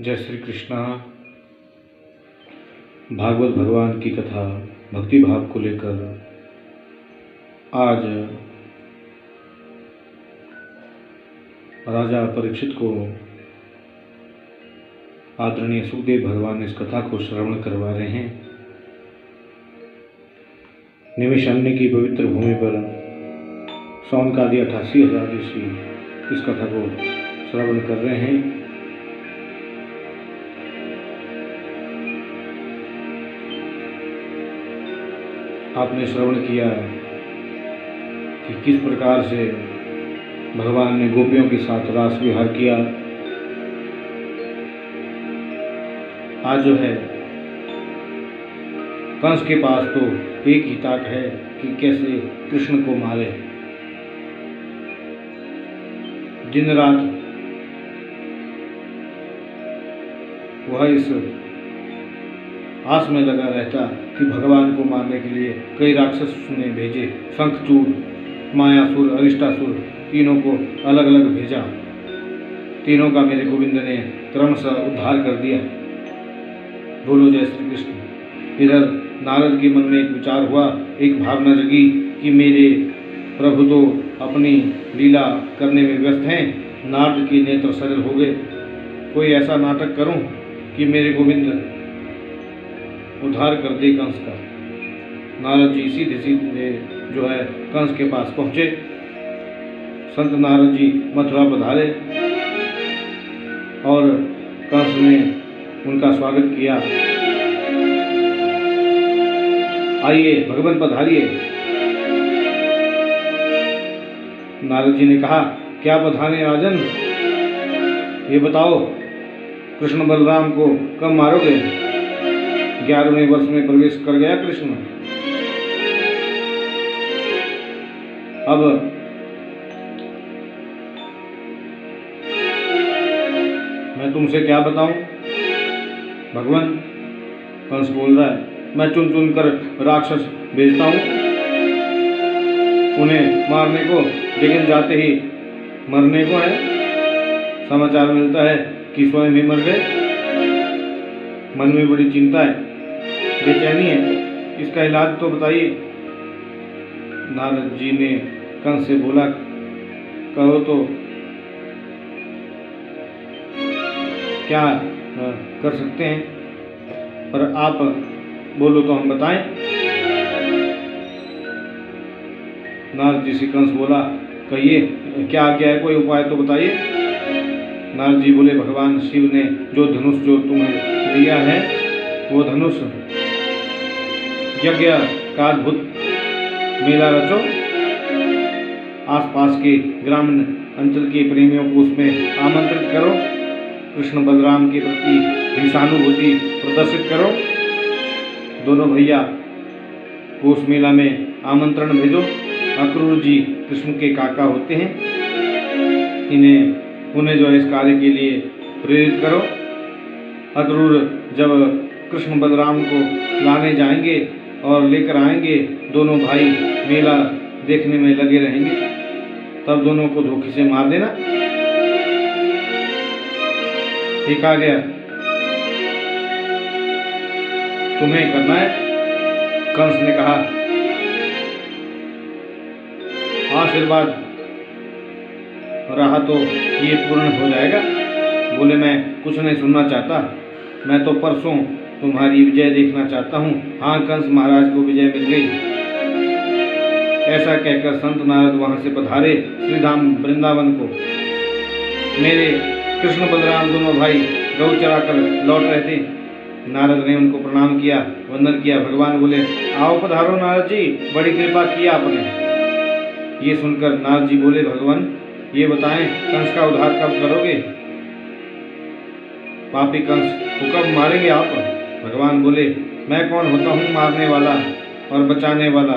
जय श्री कृष्णा। भागवत भगवान की कथा भक्ति भाव को लेकर आज राजा परीक्षित को आदरणीय सुखदेव भगवान इस कथा को श्रवण करवा रहे हैं। निमिषारण्य की पवित्र भूमि पर सौनकादि 88,000 ऋषि इस कथा को श्रवण कर रहे हैं। आपने श्रवण किया कि किस प्रकार से भगवान ने गोपियों के साथ रास विहार किया। आज जो है कंस के पास तो एक ही ताक है कि कैसे कृष्ण को मारे। दिन रात वह इस आस में लगा रहता कि भगवान को मारने के लिए कई राक्षस ने भेजे। शंखचूड़, मायासुर, अरिष्टासुर तीनों को अलग अलग भेजा। तीनों का मेरे गोविंद ने क्रमशः उद्धार कर दिया। बोलो जय श्री कृष्ण। इधर नारद के मन में एक विचार हुआ, एक भावना जगी कि मेरे प्रभु तो अपनी लीला करने में व्यस्त हैं। नारद के नेत्र सजल हो गए। कोई ऐसा नाटक करूं कि मेरे गोविंद उद्धार कर दे कंस का। नारद जी सीधे जो है कंस के पास पहुंचे। संत नारद जी मथुरा पधारे और कंस ने उनका स्वागत किया। आइए भगवान पधारिए। नारद जी ने कहा, क्या बधाने राजन, ये बताओ कृष्ण बलराम को कब मारोगे? 11वें वर्ष में प्रवेश कर गया कृष्ण। अब मैं तुमसे क्या बताऊं? भगवान, कंस बोल रहा है, मैं चुन चुन कर राक्षस भेजता हूं उन्हें मारने को, लेकिन जाते ही मरने को है। समाचार मिलता है कि स्वयं ही मर गए। मन में बड़ी चिंता है, बेचैनी है, इसका इलाज तो बताइए। नारद जी ने कंस से बोला, कहो तो क्या कर सकते हैं, पर आप बोलो तो हम बताएं। नारद जी से कंस बोला, कहिए क्या आज्ञा है, कोई उपाय तो बताइए। नारद जी बोले, भगवान शिव ने जो धनुष जो तुम्हें दिया है, वो धनुष यज्ञ का अद्भुत मेला रचो। आसपास के ग्रामीण अंचल के प्रेमियों को उसमें आमंत्रित करो। कृष्ण बलराम के प्रति सहानुभूति प्रदर्शित करो। दोनों भैया को उस मेला में आमंत्रण भेजो। अक्रूर जी कृष्ण के काका होते हैं, उन्हें जो है इस कार्य के लिए प्रेरित करो। अक्रूर जब कृष्ण बलराम को लाने जाएंगे और लेकर आएंगे, दोनों भाई मेला देखने में लगे रहेंगे, तब दोनों को धोखे से मार देना। ठीक आ गया, तुम्हें करना है। कंस ने कहा, आशीर्वाद रहा तो ये पूर्ण हो जाएगा। बोले, मैं कुछ नहीं सुनना चाहता, मैं तो परसों तुम्हारी विजय देखना चाहता हूँ। हाँ, कंस महाराज को विजय मिल गई। ऐसा कहकर संत नारद वहां से पधारे श्रीधाम वृंदावन को। मेरे कृष्ण बलराम दोनों भाई गौ चरा कर लौट रहे थे। नारद ने उनको प्रणाम किया, वंदन किया। भगवान बोले, आओ पधारो नारद जी, बड़ी कृपा की आपने। ये सुनकर नारद जी बोले, भगवान ये बताएं, कंस का उद्धार कब करोगे? पापी कंस को कब मारेंगे आप? भगवान बोले, मैं कौन होता हूँ मारने वाला और बचाने वाला?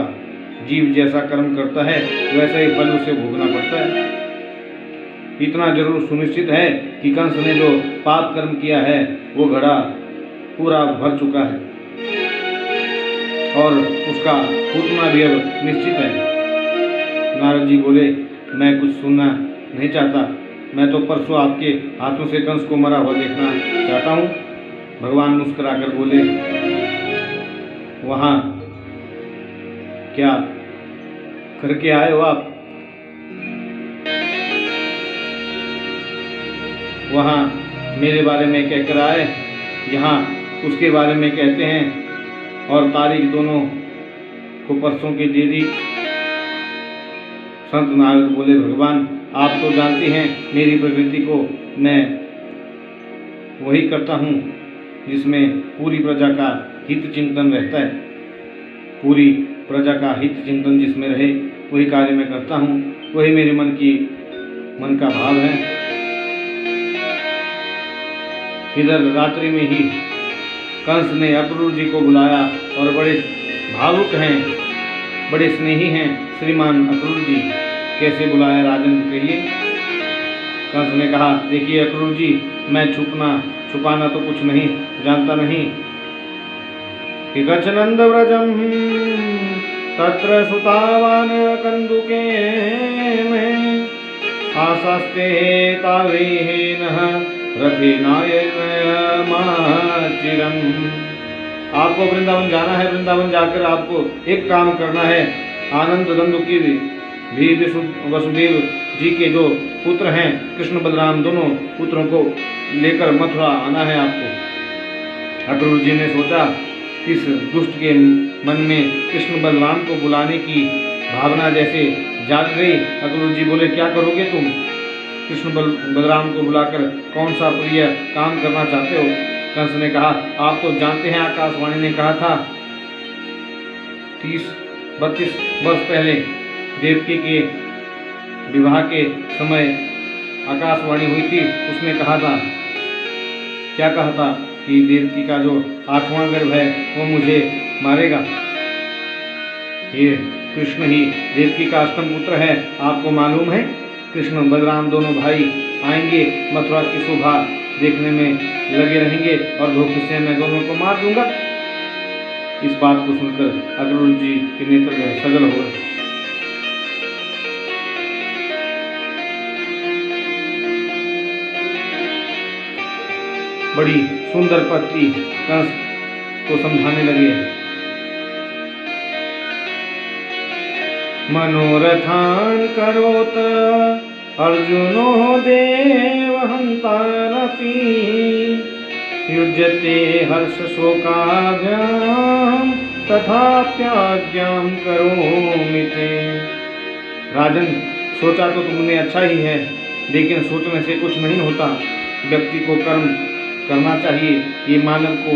जीव जैसा कर्म करता है वैसा ही फल उसे भोगना पड़ता है। इतना जरूर सुनिश्चित है कि कंस ने जो पाप कर्म किया है वो घड़ा पूरा भर चुका है और उसका फूटना भी अब निश्चित है। नारद जी बोले, मैं कुछ सुनना नहीं चाहता, मैं तो परसों आपके हाथों से कंस को मरा हुआ देखना चाहता हूँ। भगवान मुस्कुराकर बोले, वहाँ क्या करके आए हो आप? वहाँ मेरे बारे में कह कर आए, यहाँ उसके बारे में कहते हैं, और तारीख दोनों को परसों के दे दी। संत नारद बोले, भगवान आप तो जानते हैं मेरी प्रवृत्ति को, मैं वही करता हूँ जिसमें पूरी प्रजा का हित चिंतन रहता है। पूरी प्रजा का हित चिंतन जिसमें रहे वही कार्य मैं करता हूँ, वही मेरे मन का भाव है। इधर रात्रि में ही कंस ने अक्रूर जी को बुलाया और बड़े भावुक हैं, बड़े स्नेही हैं श्रीमान अक्रूर जी। कैसे बुलाया राजन कहिए। कंस ने कहा, देखिए अक्रूर जी, मैं छुपाना तो कुछ नहीं जानता नहीं कि गच्छनंद व्रजम तत्र सुतावान कंदुके में आसास्ते तावेन रथे नायमाचिरम। आपको वृंदावन जाना है, वृंदावन जाकर आपको एक काम करना है। आनंद दंदुकी भी वसुदेव जी के जो पुत्र हैं कृष्ण बलराम, दोनों पुत्रों को लेकर मथुरा आना है आपको। अक्रूर जी ने सोचा, इस दुष्ट के मन में कृष्ण बलराम को बुलाने की भावना जैसे जाग गई। अक्रूर जी बोले, क्या करोगे तुम? कृष्ण बलराम को बुलाकर कौन सा प्रिय काम करना चाहते हो? कंस ने कहा, आप तो जानते हैं आकाशवाणी ने कहा था 30-32 वर्ष पहले देवकी के विवाह के समय आकाशवाणी हुई थी। उसने कहा था, क्या कहा था कि देवकी का जो 8वां गर्भ है वो मुझे मारेगा। ये कृष्ण ही देवकी का 8वां पुत्र है। आपको मालूम है, कृष्ण बलराम दोनों भाई आएंगे, मथुरा की शोभा देखने में लगे रहेंगे और धोखे से मैं दोनों को मार दूंगा। इस बात को सुनकर अक्रूर जी के नेत्र सजल हो गए। बड़ी सुंदर पत्नी कंस को समझाने लगे, मनोरथान करोत अर्जुनो देवहंतारपि युज्यते हर्ष शोकाभ्याम तथाप्याज्ञां करोमि ते। राजन, सोचा तो तुमने अच्छा ही है, लेकिन सोचने से कुछ नहीं होता। व्यक्ति को कर्म करना चाहिए। ये मानव को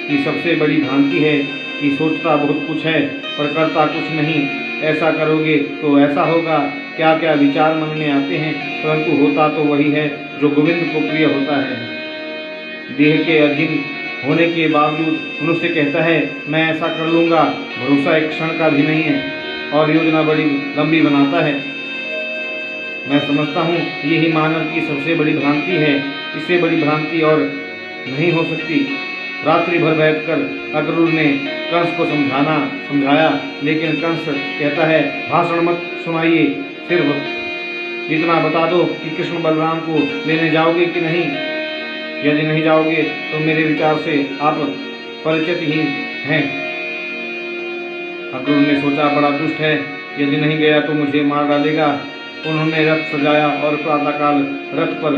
की सबसे बड़ी भ्रांति है कि सोचता बहुत कुछ है पर करता कुछ नहीं। ऐसा करोगे तो ऐसा होगा। क्या क्या विचार मन में आते हैं, परंतु होता तो वही है जो गोविंद को प्रिय होता है। देह के अधीन होने के बावजूद मनुष्य कहता है मैं ऐसा कर लूँगा, भरोसा एक क्षण का भी नहीं है और योजना बड़ी लंबी बनाता है। मैं समझता हूँ यही मानव की सबसे बड़ी भ्रांति है। इससे बड़ी भ्रांति और नहीं हो सकती। रात्रि भर बैठकर अक्रूर ने कंस को समझाया, लेकिन कंस कहता है भाषण मत सुनाइए, सिर्फ इतना बता दो कि कृष्ण बलराम को लेने जाओगे कि नहीं। यदि नहीं जाओगे तो मेरे विचार से आप परिचित ही हैं। अक्रूर ने सोचा बड़ा दुष्ट है, यदि नहीं गया तो मुझे मार डालेगा। उन्होंने रथ सजाया और प्रातःकाल रथ पर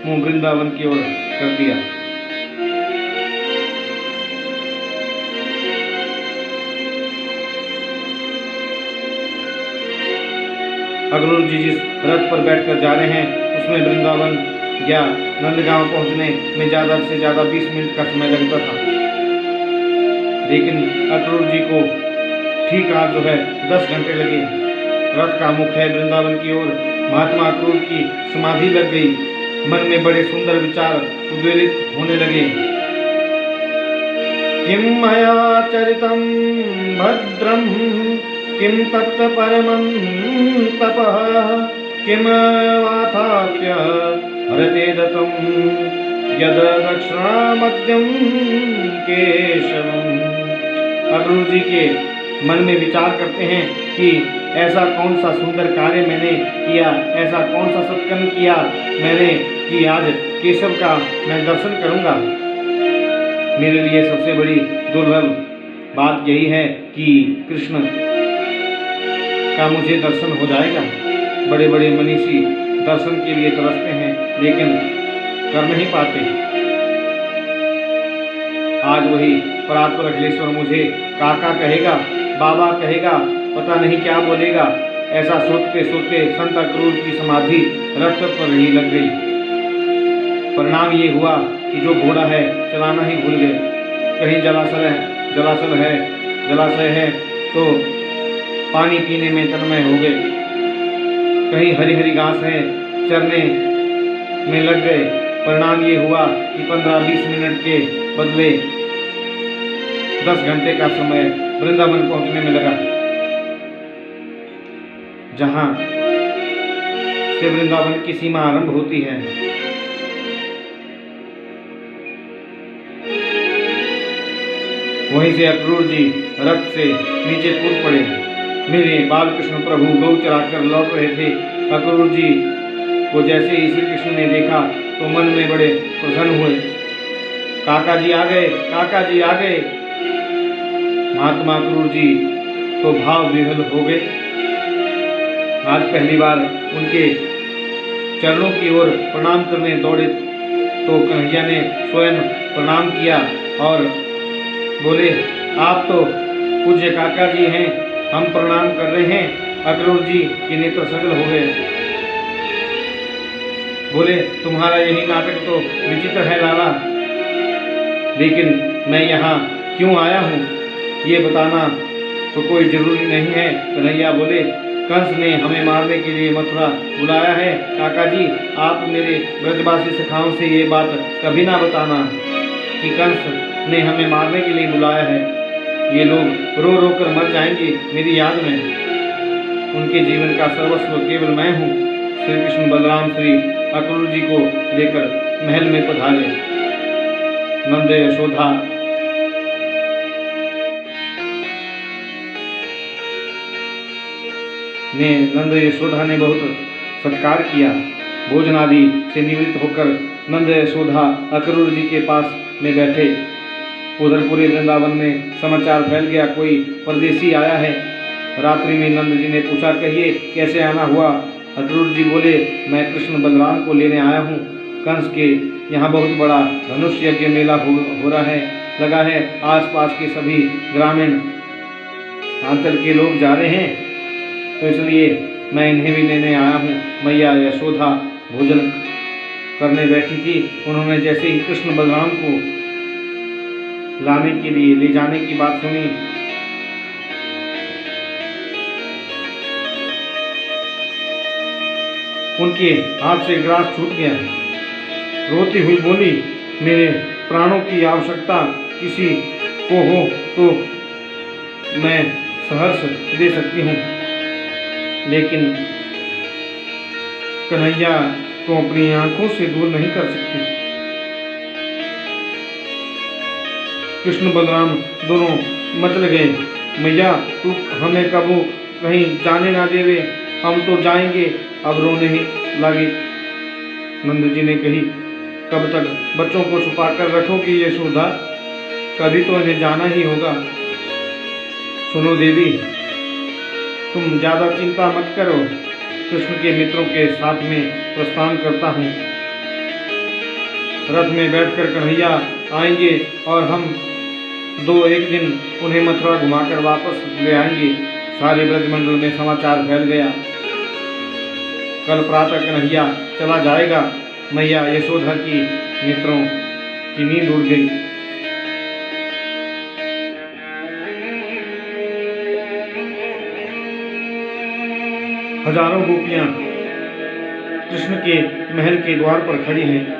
मुँह वृंदावन की ओर कर दिया। अक्रूर जी जिस रथ पर बैठकर जा रहे हैं उसमें वृंदावन या नंदगांव पहुंचने में ज़्यादा से ज़्यादा 20 मिनट का समय लगता था, लेकिन अक्रूर जी को ठीक आज 10 घंटे लगे। रथ का मुख है वृंदावन की ओर। महात्मा अक्रूर की समाधि लग गई। मन में बड़े सुंदर विचार उद्वेलित होने लगे। किम मया चरितम भद्रम किम तप्त परमं तपः किम वाथाप्य हरते दत्तं यद दक्षिणामद्यं केशवम्। अक्रूर जी के मन में विचार करते हैं कि ऐसा कौन सा सुंदर कार्य मैंने किया, ऐसा कौन सा सत्कर्म किया मैंने कि आज केशव का मैं दर्शन करूंगा। मेरे लिए सबसे बड़ी दुर्लभ बात यही है कि कृष्ण का मुझे दर्शन हो जाएगा। बड़े बड़े मनीषी दर्शन के लिए तरसते हैं लेकिन कर नहीं पाते। आज वही परात्पर अखिलेश्वर मुझे काका कहेगा, बाबा कहेगा, पता नहीं क्या बोलेगा। ऐसा सोचते सोचते संत अक्रूर की समाधि रक्त पर ही लग गई। परिणाम ये हुआ कि जो घोड़ा है चलाना ही भूल गए। कहीं जलाशय है तो पानी पीने में तन्मय हो गए, कहीं हरी हरी घास है चरने में लग गए। परिणाम ये हुआ कि 15-20 मिनट के बदले 10 घंटे का समय वृंदावन पहुंचने में लगा, जहां से वृंदावन की सीमा आरंभ होती है। वहीं से अक्रूर जी रथ से नीचे कूद पड़े। मेरे बालकृष्ण प्रभु गौ चराकर लौट रहे थे। अक्रूर जी को जैसे ही श्री कृष्ण ने देखा तो मन में बड़े प्रसन्न हुए। काका जी आ गए, काका जी आ गए। महात्मा अक्रूर जी तो भाव विह्वल हो गए। आज पहली बार उनके चरणों की ओर प्रणाम करने दौड़े तो कन्हैया ने स्वयं प्रणाम किया और बोले, आप तो पूज्य काका जी हैं, हम प्रणाम कर रहे हैं। अक्रूर जी के नेत्र सजल हो गए। बोले, तुम्हारा यही नाटक तो विचित्र है लाला, लेकिन मैं यहाँ क्यों आया हूँ ये बताना तो कोई जरूरी नहीं है। कन्हैया बोले, कंस ने हमें मारने के लिए मथुरा बुलाया है। काका जी, आप मेरे ब्रजवासी सखाओं से ये बात कभी ना बताना कि कंस ने हमें मारने के लिए बुलाया है। ये लोग रो रो कर मर जाएंगे मेरी याद में। उनके जीवन का सर्वस्व केवल मैं हूँ। श्री कृष्ण बलराम श्री अक्रूर जी को लेकर महल में पधारे। नंद यशोदा ने बहुत सत्कार किया। भोजन आदि से निवृत्त होकर नंद यशोदा अक्रूर जी के पास में बैठे। उधर पूरे वृंदावन में समाचार फैल गया, कोई परदेसी आया है। रात्रि में नंद जी ने पूछा, कहिए कैसे आना हुआ। अक्रूर जी बोले, मैं कृष्ण बलराम को लेने आया हूँ। कंस के यहाँ बहुत बड़ा धनुष यज्ञ मेला हो रहा है, लगा है। आसपास के सभी ग्रामीण अंचल के लोग जा रहे हैं, तो इसलिए मैं इन्हें भी लेने आया हूँ। मैया यशोदा भोजन करने बैठी थी। उन्होंने जैसे ही कृष्ण बलराम को लाने के लिए ले जाने की बात सुनी, उनके हाथ से ग्रास छूट गया। रोती हुई बोली, मेरे प्राणों की आवश्यकता किसी को हो तो मैं सहर्ष दे सकती हूँ, लेकिन कन्हैया को अपनी आंखों से दूर नहीं कर सकती। कृष्ण बलराम दोनों मचल गए। मैया, तू हमें कबू कहीं जाने ना देवे, हम तो जाएंगे। अब रोने ही लगी। नंद जी ने कही, कब तक बच्चों को छुपा कर रखोगी यशोदा, कभी तो इन्हें जाना ही होगा। सुनो देवी, तुम ज्यादा चिंता मत करो, कृष्ण के मित्रों के साथ में प्रस्थान करता हूँ। रथ में बैठकर कन्हैया आएंगे और हम 2-1 दिन उन्हें मथुरा घुमाकर वापस ले आएंगे। सारे ब्रजमंडल में समाचार फैल गया। कल प्रातः कन्हैया चला जाएगा। मैया यशोदा की नेत्रों की नींद उड़ गई। हजारों गोपियां कृष्ण के महल के द्वार पर खड़ी हैं।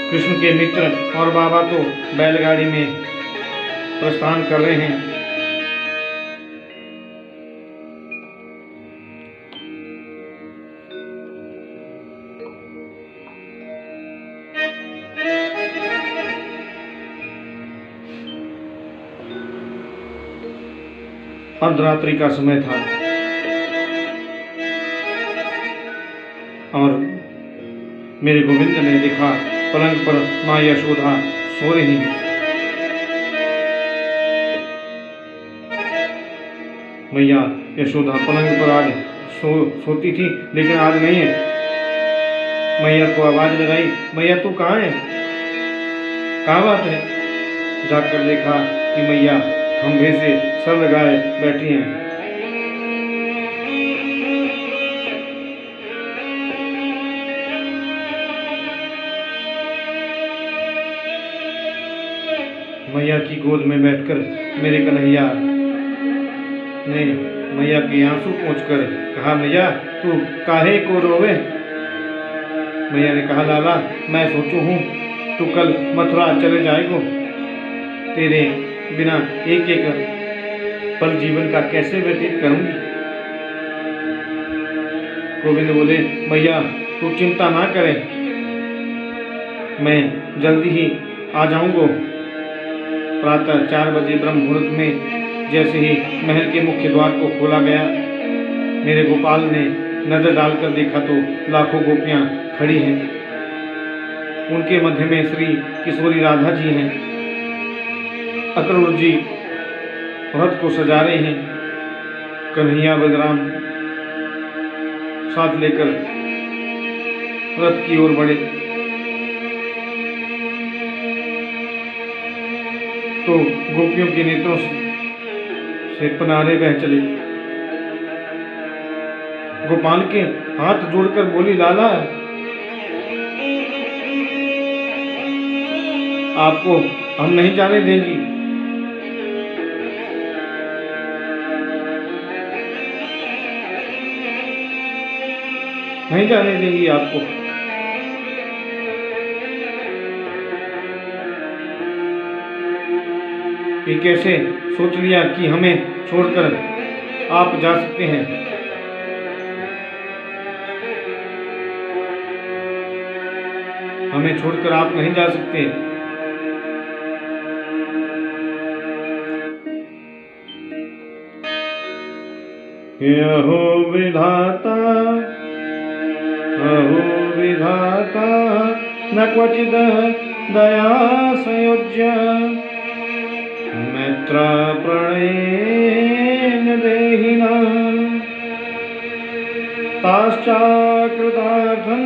कृष्ण के मित्र और बाबा तो बैलगाड़ी में प्रस्थान कर रहे हैं। अर्धरात्रि का समय था और मेरे गोविंद ने देखा पलंग पर माँ यशोदा सो रही है। मैया यशोदा पलंग पर आज सोती थी, लेकिन आज नहीं है। मैया को आवाज लगाई, मैया तू कहाँ है, कहाँ बात है? जाकर देखा कि मैया खंभे से सर लगाए बैठी हैं। मैया की गोद में बैठकर मेरे कन्हैया ने मैया के आंसू पोंछकर कहा, मैया तू काहे को रोवे? मैया ने कहा, लाला मैं सोचू हूँ तू कल मथुरा चले जाएगो, तेरे बिना एक एक पल जीवन का कैसे व्यतीत करूंगी। गोविंद बोले, मैया तू चिंता ना करे, मैं जल्दी ही आ जाऊंगा। प्रातः 4 बजे ब्रह्म मुहूर्त में जैसे ही महल के मुख्य द्वार को खोला गया, मेरे गोपाल ने नजर डालकर देखा तो लाखों गोपियां खड़ी हैं। उनके मध्य में श्री किशोरी राधा जी हैं। अक्रूर जी रथ को सजा रहे हैं। कन्हैया बलराम साथ लेकर रथ की ओर बढ़े तो गोपियों के नेत्रों से पनारे बह चले। गोपाल के हाथ जोड़कर बोली, लाला आपको हम नहीं जाने देंगी। नहीं जाने देंगी आपको। ये कैसे सोच लिया कि हमें छोड़कर आप जा सकते हैं? हमें छोड़कर आप नहीं जा सकते। अहो विधाता, अहो विधाता, न क्वचिद दया संयोज्य मैत्रा प्रणयेन देहिना ताश्चाकृतार्थं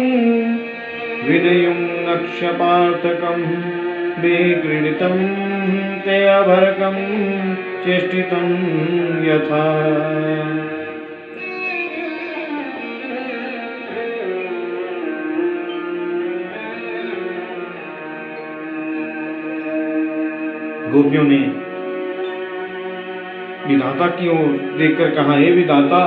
विनयुं नक्षपार्थकं विक्रीडितं ते अभरकं चेष्टितं यथा। गोपियों ने विधाता की ओर देखकर कहा, हे विधाता,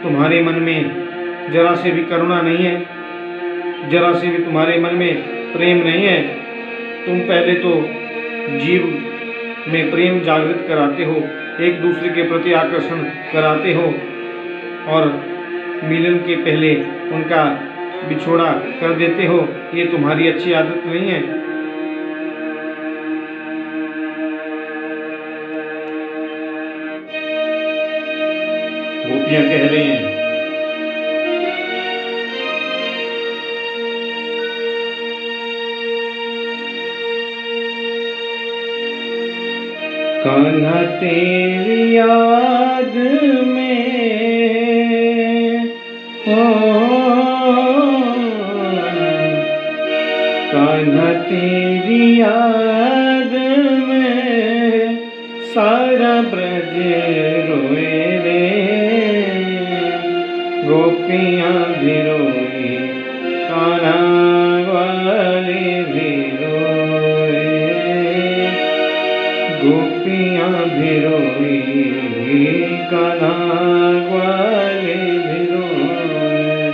तुम्हारे मन में जरा से भी करुणा नहीं है, जरा से भी तुम्हारे मन में प्रेम नहीं है। तुम पहले तो जीव में प्रेम जागृत कराते हो, एक दूसरे के प्रति आकर्षण कराते हो और मिलन के पहले उनका बिछोड़ा कर देते हो। ये तुम्हारी अच्छी आदत नहीं है। गोपियां कह रही हैं, कान्हा तेरी याद में हो, कान्हा तेरी याद में सारा ब्रज रोए रे, गोपियां भी रोई, कान्हा वाले भी रोए, गोपियां भी रोई, कान्हा वाले भी रोए।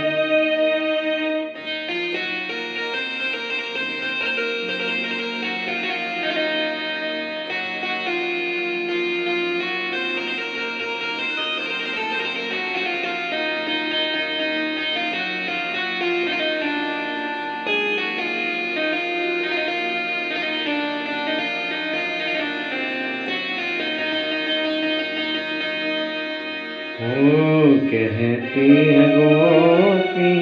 ओ कहती है गोपी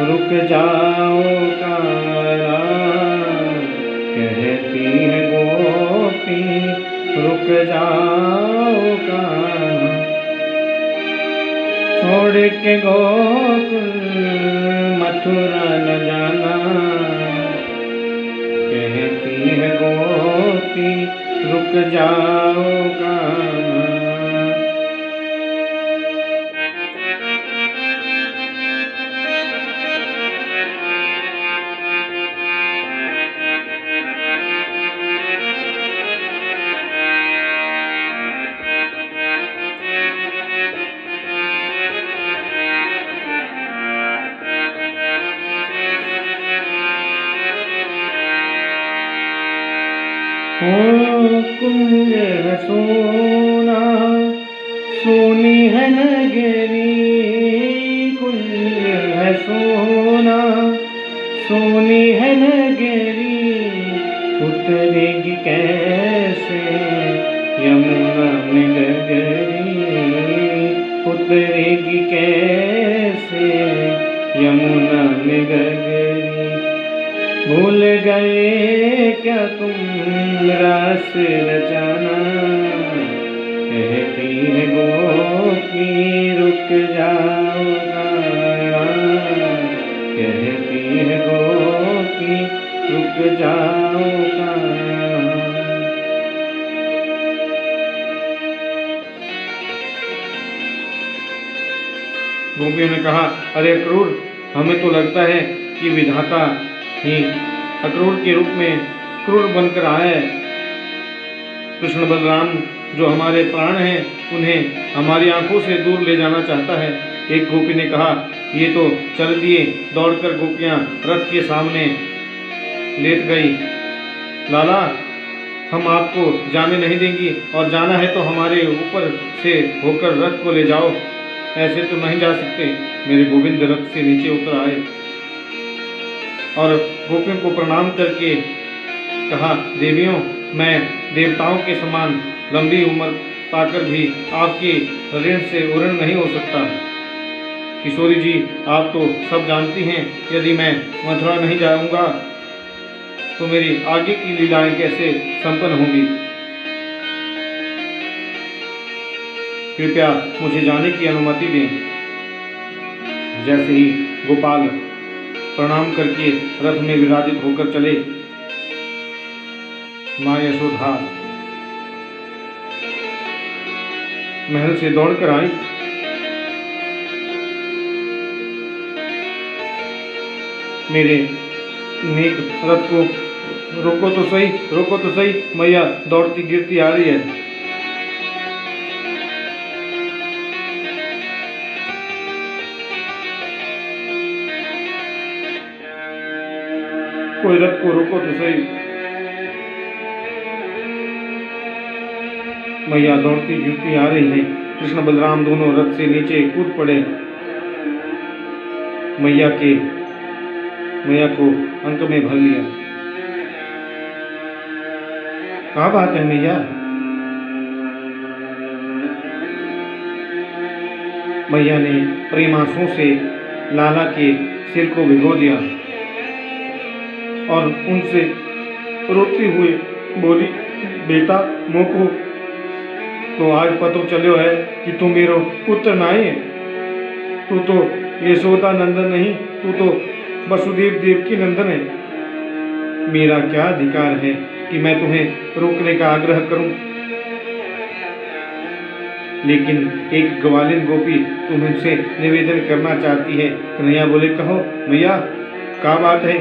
रुक जाओ कान्हा, कहती है गोपी रुक जाओ कान्हा, छोड़ के गोकुल मथुरा न जाना, कहती है गोपी रुक जाओ कान्हा। ओ कुंज है सोना सोनी है नगरी, कुंज है सोना सोनी है नगरी, उतरेगी कैसे यमुना में गगरी, उतरेगी कैसे यमुना में गगरी। भूल गए क्या तुम रस रचाना, कहती है गोपी रुक जाओ कान्हा, कहती है गोपी रुक जाओ कान्हा। गोपियों ने कहा, अरे क्रूर, हमें तो लगता है कि विधाता ही अक्रूर के रूप में क्रूर बनकर आया है। कृष्ण बलराम जो हमारे प्राण हैं, उन्हें हमारी आंखों से दूर ले जाना चाहता है। एक गोपी ने कहा, ये तो चल दिए। दौड़कर गोपियां रथ के सामने लेट गई। लाला, हम आपको जाने नहीं देंगी, और जाना है तो हमारे ऊपर से होकर रथ को ले जाओ। ऐसे तो नहीं जा सकते। मेरे गोविंद रथ से नीचे उतर आए और गोपियों को प्रणाम करके कहा, देवियों, मैं देवताओं के समान लंबी उम्र पाकर भी आपके ऋण से ऋण नहीं हो सकता। किशोरी जी, आप तो सब जानती हैं, यदि मैं मथुरा नहीं जाऊंगा तो मेरी आगे की लीलाएं कैसे संपन्न होंगी। कृपया मुझे जाने की अनुमति दें। जैसे ही गोपाल प्रणाम करके रथ में विराजित होकर चले, माँ यशोदा महल से दौड़कर आई। मेरे नेक रथ को रोको तो सही, रोको तो सही, मैया दौड़ती गिरती आ रही है। कोई रथ को रोको तो सही। मैया दौड़ती गिरती आ रही है। कृष्ण बलराम दोनों रथ से नीचे कूद पड़े। मैया को अंक में भर लिया। क्या बात है मैया? मैया ने प्रेमांसुओं से लाला के सिर को भिगो दिया और उनसे रोती हुई बोली, बेटा मोको तो आज पतो चलो है कि तू मेरो पुत्र नहीं है। तू तो यशोदा नंदन नहीं, तू तो वसुदेव देवकी नंदन है। मेरा क्या अधिकार है कि मैं तुम्हें रोकने का आग्रह करूं? लेकिन एक ग्वालिन गोपी तुमसे निवेदन करना चाहती है। कन्हैया बोले, कहो मैया, क्या बात है?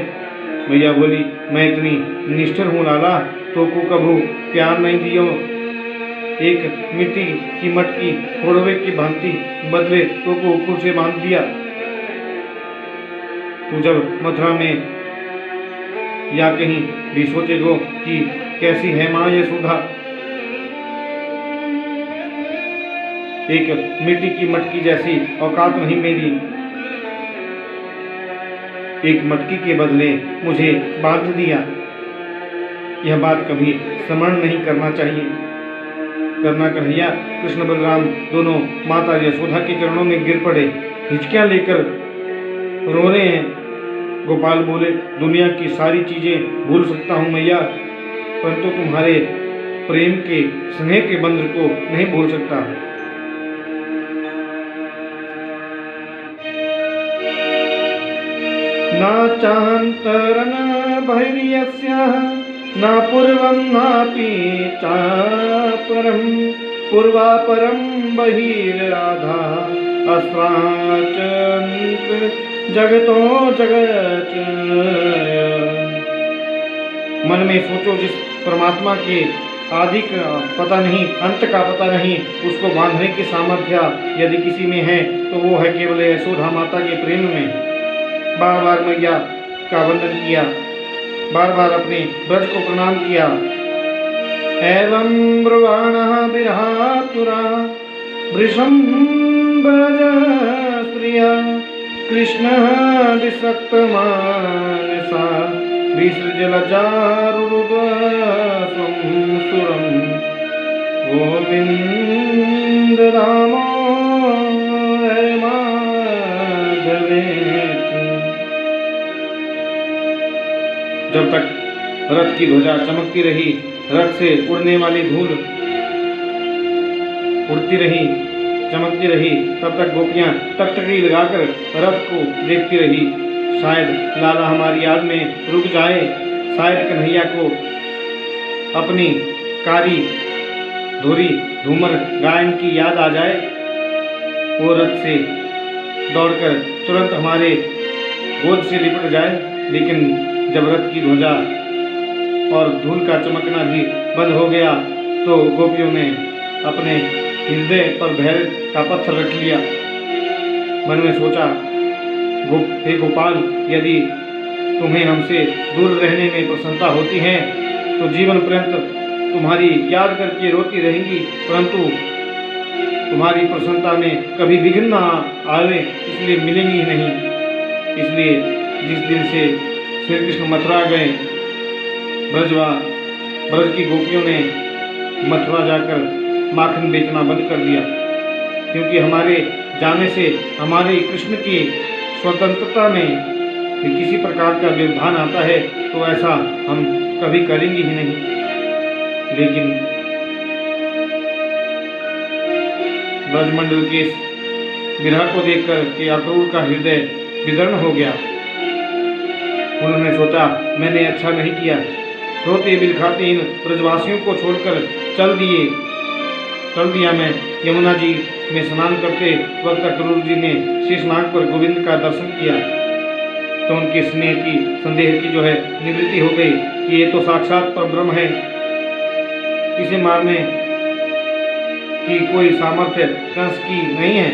मैया बोली, मैं इतनी निष्ठुर हूँ लाला, तो को कभू प्यार नहीं दियो। एक मिट्टी की मटकी फोड़वे की भांति बदले तो को ऊपर से बांध दिया। तू जब मथुरा में या कहीं भी सोचेगो कि कैसी है माँ यशोदा, एक मिट्टी की मटकी जैसी औकात नहीं मेरी। एक मटकी के बदले मुझे बांध दिया। यह बात कभी स्मरण नहीं करना चाहिए। करना कन्हैया। कृष्ण बलराम दोनों माता यशोदा के चरणों में गिर पड़े, हिचकियां लेकर रो रहे हैं। गोपाल बोले, दुनिया की सारी चीजें भूल सकता हूँ मैया, परंतु तुम्हारे प्रेम के स्नेह के बंधन को नहीं भूल सकता। न चान्तरन भैर्यस्य न पूर्वं नापि चापरं पूर्वापरं बहिराधा अस्राचन्त जगतो जगत। मन में सोचो, जिस परमात्मा के आदि का पता नहीं, अंत का पता नहीं, उसको बांधने की सामर्थ्य यदि किसी में है तो वो है केवल यशोदा माता के प्रेम में। बार बार मैया का वंदन किया, बार बार अपने ब्रज को प्रणाम किया। एवं ब्रुवाणः विरहातुरा वृषं ब्रज स्त्रिया कृष्णः विसक्तमानसा विसृज लज्जारुरुगस्वं सुरं गोविन्द रामो जब तक रथ की ध्वजा चमकती रही, रथ से उड़ने वाली धूल उड़ती रही, चमकती रही, तब तक गोपियां टकटकी लगाकर रथ को देखती रही। शायद लाला हमारी याद में रुक जाए, शायद कन्हैया को अपनी कारी धुरी धूमर गायन की याद आ जाए। वो रथ से दौड़कर तुरंत हमारे गोद से लिपट जाए। लेकिन जब रथ की ध्वजा और धूल का चमकना भी बंद हो गया तो गोपियों ने अपने हृदय पर भैर का पत्थर रख लिया। मन में सोचा, हे गोपाल, यदि तुम्हें हमसे दूर रहने में प्रसन्नता होती है तो जीवन पर्यंत तुम्हारी याद करके रोती रहेंगी, परंतु तुम्हारी प्रसन्नता में कभी विघ्न ना आवे, इसलिए मिलेंगी ही नहीं। इसलिए जिस दिन से श्री कृष्ण मथुरा गए, ब्रज की गोपियों ने मथुरा जाकर माखन बेचना बंद कर दिया, क्योंकि हमारे जाने से हमारे कृष्ण की स्वतंत्रता में किसी प्रकार का व्यवधान आता है तो ऐसा हम कभी करेंगे ही नहीं। लेकिन ब्रजमंडल के विरह को देखकर के अक्रूर का हृदय विदीर्ण हो गया। उन्होंने सोचा, मैंने अच्छा नहीं किया, रोते बिलखाते इन ब्रजवासियों को छोड़कर चल दिया मैं। यमुना जी में स्नान करते वक्त अक्रूर जी ने शेषनाग पर गोविंद का दर्शन किया तो उनके स्नेह की संदेह की जो है निवृत्ति हो गई कि ये तो साक्षात परब्रह्म है, इसे मारने की कोई सामर्थ्य कंस की नहीं है।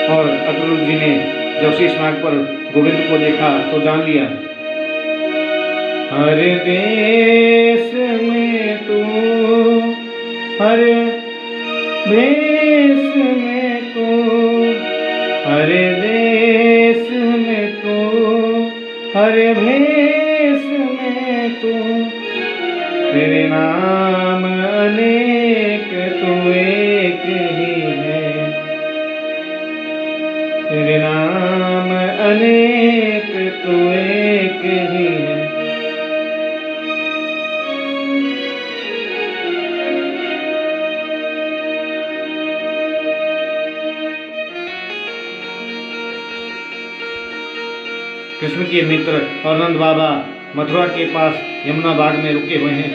और अक्रूर जी ने जब शेषनाग पर गोविंद को देखा तो जान लिया, हर देश में तू, हर भेष में तू, हर देश में तू, हर भेष में तू, तेरे नाम अनेक तू एक ही है, तेरे नाम अनेक तू एक ही है। कृष्ण के मित्र और नंद बाबा मथुरा के पास यमुना बाग में रुके हुए हैं।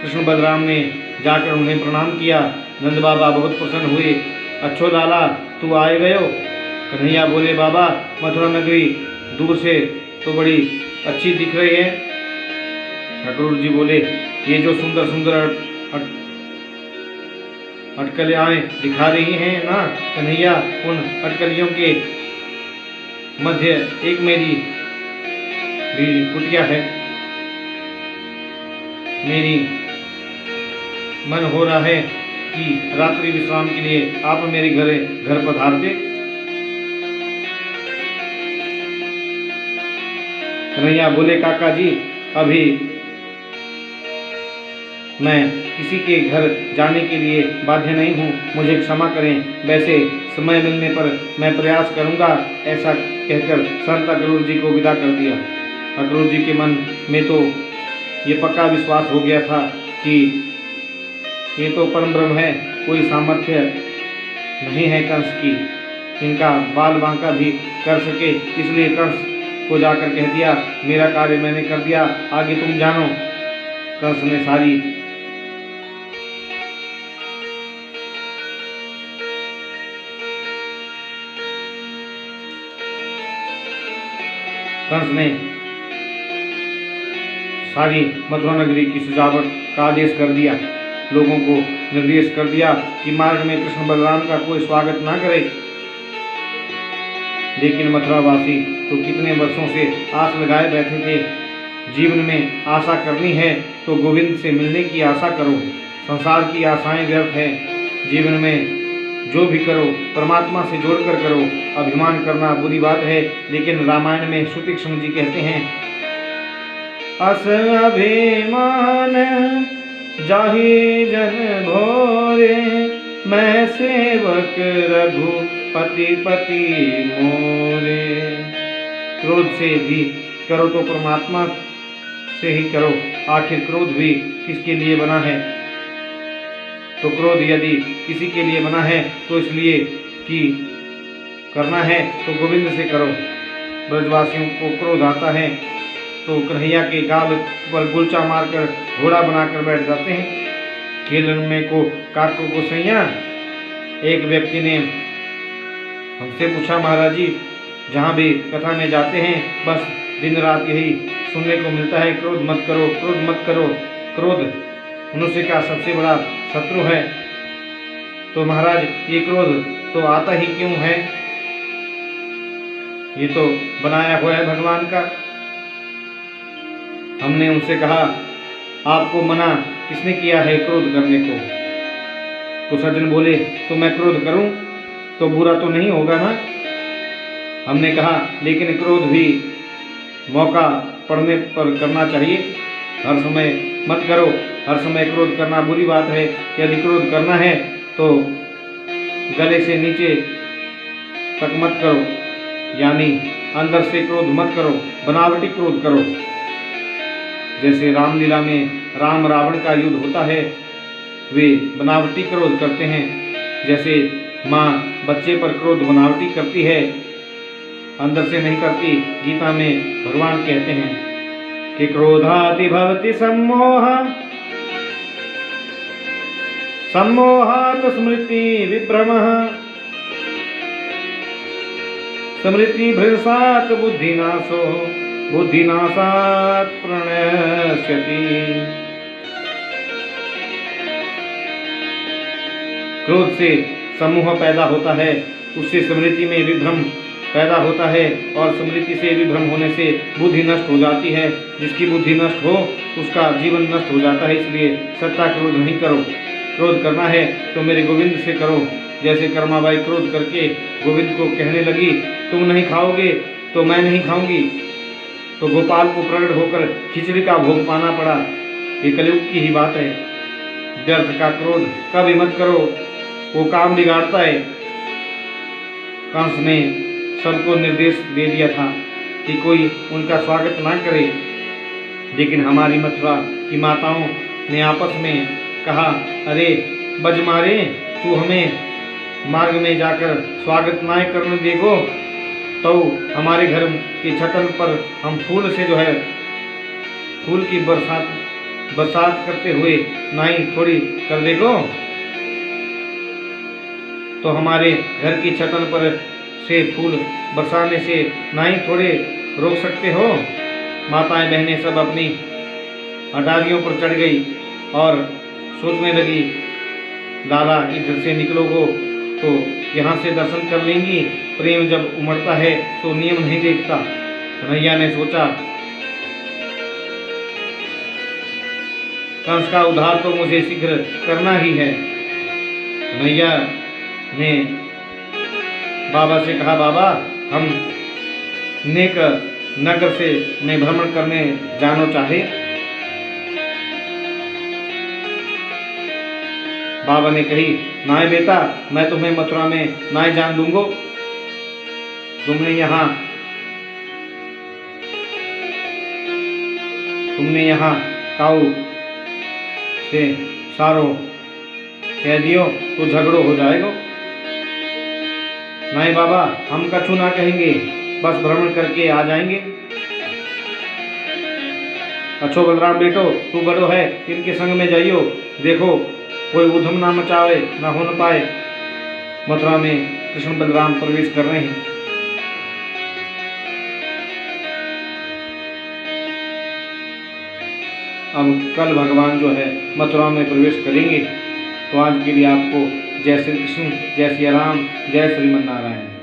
कृष्ण बलराम ने जाकर उन्हें प्रणाम किया। नंद बाबा बहुत प्रसन्न हुए। अच्छो लाला, तू आए गयो। कन्हैया बोले, बाबा, मथुरा नगरी दूर से तो बड़ी अच्छी दिख रही है। अक्रूर जी बोले, ये जो सुंदर सुंदर अटकलियाँ दिखा रही हैं ना कन्हैया, उन अटकलियों के मध्य एक मेरी भी कुटिया है। मेरी मन हो रहा है कि रात्रि विश्राम के लिए आप मेरे घर पधारते। कन्हैया बोले, काका जी, अभी मैं किसी के घर जाने के लिए बाध्य नहीं हूँ, मुझे क्षमा करें। वैसे समय मिलने पर मैं प्रयास करूँगा। ऐसा कहकर संत अक्रूर जी को विदा कर दिया। अक्रूर जी के मन में तो ये पक्का विश्वास हो गया था कि ये तो परम ब्रह्म है, कोई सामर्थ्य नहीं है कंस की इनका बाल बांका भी कर सके। इसलिए कंस को जाकर कह दिया, मेरा कार्य मैंने कर दिया, आगे तुम जानो। कंस ने सारी मथुरा नगरी की सजावट का आदेश कर दिया। लोगों को निर्देश कर दिया कि मार्ग में कृष्ण बलराम का कोई स्वागत ना करे। लेकिन मथुरावासी तो कितने वर्षों से आस लगाए बैठे थे। जीवन में आशा करनी है तो गोविंद से मिलने की आशा करो। संसार की आशाएं व्यर्थ है। जीवन में जो भी करो परमात्मा से जोड़कर करो। अभिमान करना बुरी बात है, लेकिन रामायण में सुतीक्ष्ण जी कहते हैं, अस अभिमान जाहि जन भोरे, मैं सेवक रघुपति पति मोरे। क्रोध से भी करो तो परमात्मा से ही करो। आखिर क्रोध भी किसके लिए बना है? तो क्रोध यदि किसी के लिए बना है तो इसलिए कि करना है तो गोविंद से करो। ब्रजवासियों को क्रोध आता है तो कन्हैया के गाल पर गुलचा मारकर घोड़ा बनाकर बैठ जाते हैं। खेलन में को काको को सैया। एक व्यक्ति ने हमसे पूछा, महाराज जी, जहाँ भी कथा में जाते हैं बस दिन रात यही सुनने को मिलता है, क्रोध मत करो, क्रोध मत करो। क्रोध मनुष्य का सबसे बड़ा शत्रु है। तो महाराज, ये क्रोध तो आता ही क्यों है? ये तो बनाया हुआ है भगवान का। हमने उनसे कहा, आपको मना किसने किया है क्रोध करने को? तो सज्जन बोले, तो मैं क्रोध करूं तो बुरा तो नहीं होगा ना? हमने कहा, लेकिन क्रोध भी मौका पड़ने पर करना चाहिए, हर समय मत करो। हर समय क्रोध करना बुरी बात है। यदि क्रोध करना है तो गले से नीचे तक मत करो, यानी अंदर से क्रोध मत करो, बनावटी क्रोध करो। जैसे रामलीला में राम रावण का युद्ध होता है, वे बनावटी क्रोध करते हैं। जैसे माँ बच्चे पर क्रोध बनावटी करती है, अंदर से नहीं करती। गीता में भगवान कहते हैं कि क्रोधाति भवति सम्मोहात् स्मृति विभ्रमः, स्मृति भ्रंशात् बुद्धिनाशो, बुद्धिनाशात् प्रणश्यति। क्रोध से समूह पैदा होता है, उससे स्मृति में विभ्रम पैदा होता है और स्मृति से विभ्रम होने से बुद्धि नष्ट हो जाती है। जिसकी बुद्धि नष्ट हो उसका जीवन नष्ट हो जाता है। इसलिए सच्चा क्रोध नहीं करो। क्रोध करना है तो मेरे गोविंद से करो। जैसे कर्माबाई क्रोध करके गोविंद को कहने लगी, तुम नहीं खाओगे तो मैं नहीं खाऊंगी, तो गोपाल को प्रकट होकर खिचड़ी का भोग पाना पड़ा। ये कलयुग की ही बात है। व्यर्थ का क्रोध कभी मत करो, वो काम बिगाड़ता है। कंस ने सबको निर्देश दे दिया था कि कोई उनका स्वागत ना करे, लेकिन हमारी मथुरा की माताओं ने आपस में कहा, अरे बजमारे, तू हमें मार्ग में जाकर स्वागत ना करने देगो तो हमारे घर की छतन पर हम फूल से जो है फूल की बरसात करते हुए नाई थोड़ी कर देगो। तो हमारे घर की छतन पर से फूल बरसाने से नाई थोड़े रोक सकते हो। माताएं बहनें सब अपनी अटारियों पर चढ़ गई और सोचने लगी, लाला इधर से निकलोगो तो यहाँ से दर्शन कर लेंगी। प्रेम जब उमड़ता है तो नियम नहीं देखता। कन्हैया ने सोचा, कंस का उद्धार तो मुझे शीघ्र करना ही है। कन्हैया ने बाबा से कहा, बाबा हम नेक नगर से मैं भ्रमण करने जानो चाहे। बाबा ने कही, नाय बेटा, मैं तुम्हें मथुरा में नाय जान दूंगो। तुमने यहाँ काऊ से सारो कह दियो तो झगड़ो हो जाएगा। नहीं बाबा, हम कछु ना कहेंगे, बस भ्रमण करके आ जाएंगे। अच्छो बलराम बेटो, तू बड़ो है, इनके संग में जाइयो, देखो कोई उधम ना मचावे, ना हो न पाए। मथुरा में कृष्ण बलराम प्रवेश कर रहे हैं। अब कल भगवान जो है मथुरा में प्रवेश करेंगे। तो आज के लिए आपको जय श्री कृष्ण, जय श्री राम, जय श्रीमन नारायण।